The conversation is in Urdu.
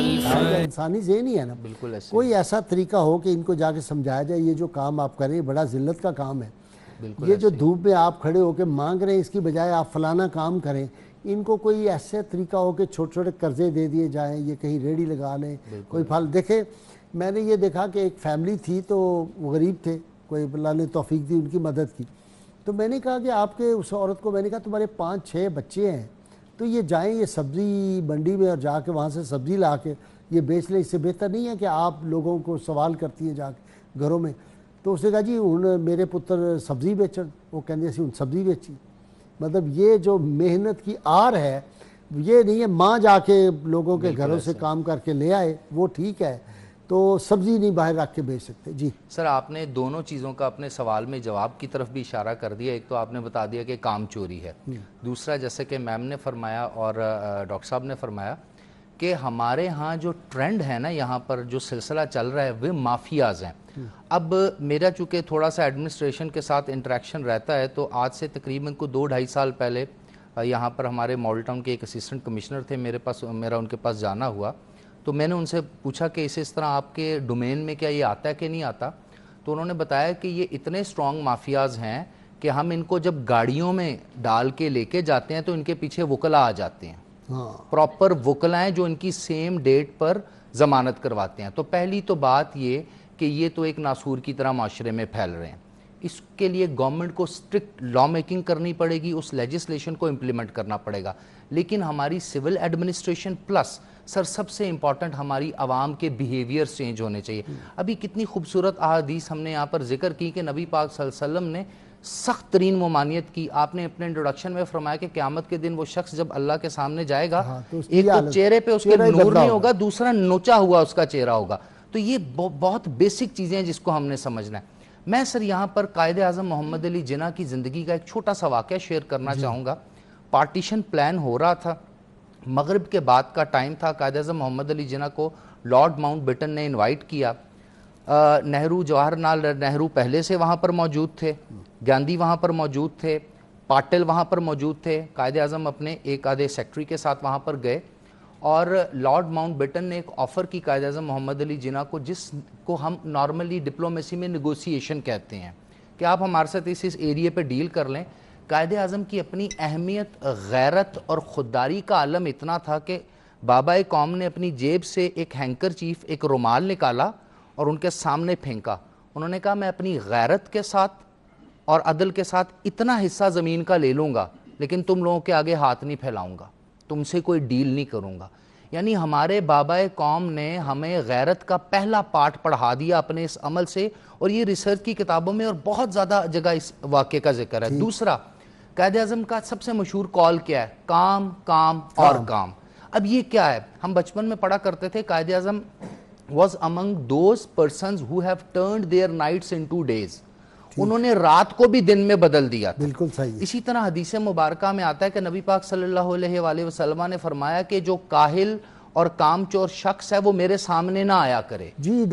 انسانی ذہن ہی ہے نا، بالکل ایسے کوئی ایسا طریقہ ہو کہ ان کو جا کے سمجھایا جائے یہ جو کام آپ کریں بڑا ذلت کا کام ہے، یہ جو دھوپ میں آپ کھڑے ہو کے مانگ رہے ہیں اس کی بجائے آپ فلانا کام کریں، ان کو کوئی ایسے طریقہ ہو کہ چھوٹے چھوٹے قرضے دے دیے جائیں، یہ کہیں ریڑھی لگا لیں، کوئی پھل دیکھیں۔ میں نے یہ دیکھا کہ ایک فیملی تھی تو وہ غریب تھے، کوئی اللہ نے توفیق دی ان کی مدد کی، تو میں نے کہا کہ آپ کے اس عورت کو میں نے کہا تمہارے 5-6 بچے ہیں تو یہ جائیں یہ سبزی منڈی میں اور جا کے وہاں سے سبزی لا کے یہ بیچ لیں، اس سے بہتر نہیں ہے کہ آپ لوگوں کو سوال کرتی ہیں جا کے گھروں میں۔ تو اس نے کہا جی ہوں میرے پتر سبزی بیچن، وہ کہندے اسی ہوں سبزی بیچی۔ مطلب یہ جو محنت کی آر ہے یہ نہیں ہے ماں جا کے لوگوں کے گھروں سے کام کر کے لے آئے وہ ٹھیک ہے، تو سبزی نہیں باہر رکھ کے بیچ سکتے۔ جی سر، آپ نے دونوں چیزوں کا اپنے سوال میں جواب کی طرف بھی اشارہ کر دیا۔ ایک تو آپ نے بتا دیا کہ کام چوری ہے، دوسرا جیسے کہ میم نے فرمایا اور ڈاکٹر صاحب نے فرمایا کہ ہمارے ہاں جو ٹرینڈ ہے نا، یہاں پر جو سلسلہ چل رہا ہے وہ مافیاز ہیں۔ اب میرا چونکہ تھوڑا سا ایڈمنسٹریشن کے ساتھ انٹریکشن رہتا ہے، تو آج سے تقریباً 2-2.5 سال پہلے یہاں پر ہمارے ماڈل ٹاؤن کے ایک اسسٹنٹ کمشنر تھے، میرا ان کے پاس جانا ہوا، تو میں نے ان سے پوچھا کہ اس طرح آپ کے ڈومین میں کیا یہ آتا ہے کہ نہیں آتا، تو انہوں نے بتایا کہ یہ اتنے اسٹرانگ مافیاز ہیں کہ ہم ان کو جب گاڑیوں میں ڈال کے لے کے جاتے ہیں تو ان کے پیچھے وکلا آ جاتے ہیں، پراپر وکلا ہیں جو ان کی سیم ڈیٹ پر ضمانت کرواتے ہیں۔ تو پہلی تو بات یہ کہ یہ تو ایک ناسور کی طرح معاشرے میں پھیل رہے ہیں، اس کے لیے گورنمنٹ کو سٹرکٹ لا میکنگ کرنی پڑے گی، اس لیجسلیشن کو امپلیمنٹ کرنا پڑے گا، لیکن ہماری سول ایڈمنسٹریشن پلس سر سب سے امپورٹنٹ ہماری عوام کے بیہیویئر چینج ہونے چاہیے۔ ابھی کتنی خوبصورت احادیث ہم نے یہاں پر ذکر کی کہ نبی پاک صلی اللہ علیہ وسلم نے سخت ترین ممانعت کی۔ آپ نے اپنے انٹروڈکشن میں فرمایا کہ قیامت کے دن وہ شخص جب اللہ کے سامنے جائے گا، ایک تو چہرے پہ اس کے نور نہیں ہوگا، دوسرا نوچا ہوا اس کا چہرہ ہوگا۔ تو یہ بہت بیسک چیزیں ہیں جس کو ہم نے سمجھنا ہے۔ میں سر یہاں پر قائد اعظم محمد علی جناح کی زندگی کا ایک چھوٹا سا واقعہ شیئر کرنا چاہوں گا۔ پارٹیشن پلان ہو رہا تھا، مغرب کے بعد کا ٹائم تھا، قائد اعظم محمد علی جناح کو لارڈ ماؤنٹ بیٹن نے انوائٹ کیا، نہرو، جواہر لال نہرو پہلے سے وہاں پر موجود تھے، گاندھی وہاں پر موجود تھے، پاٹل وہاں پر موجود تھے، قائد اعظم اپنے ایک آدھے سیکٹری کے ساتھ وہاں پر گئے، اور لارڈ ماؤنٹ بیٹن نے ایک آفر کی قائد اعظم محمد علی جناح کو، جس کو ہم نارملی ڈپلومیسی میں نیگوسیشن کہتے ہیں، کہ آپ ہمارے ساتھ اس ایریے پہ ڈیل کر لیں۔ قائد اعظم کی اپنی اہمیت، غیرت اور خودداری کا عالم اتنا تھا کہ بابا قوم نے اپنی جیب سے ایک ہینکر چیف، ایک رومال نکالا اور ان کے سامنے پھینکا۔ انہوں نے کہا میں اپنی غیرت کے ساتھ اور عدل کے ساتھ اتنا حصہ زمین کا لے لوں گا، لیکن تم لوگوں کے آگے ہاتھ نہیں پھیلاؤں گا، تم سے کوئی ڈیل نہیں کروں گا۔ یعنی ہمارے بابا قوم نے ہمیں غیرت کا پہلا پارٹ پڑھا دیا اپنے اس عمل سے، اور یہ ریسرچ کی کتابوں میں اور بہت زیادہ جگہ اس واقعے کا ذکر ہے۔ دوسرا، قائد اعظم کا سب سے مشہور کال کیا ہے؟ کام، کام اور کام۔ اب یہ کیا ہے؟ ہم بچپن میں پڑھا کرتے تھے Quaid Azam was among those persons who have turned their nights into days۔ انہوں نے رات کو بھی دن میں بدل دیا تھا۔ بالکل صحیح۔ اسی طرح حدیث مبارکہ میں آتا ہے کہ نبی پاک صلی اللہ علیہ وآلہ وسلم نے فرمایا کہ جو کاہل اور کام چور شخص ہے وہ میرے سامنے نہ آیا کرے۔ جی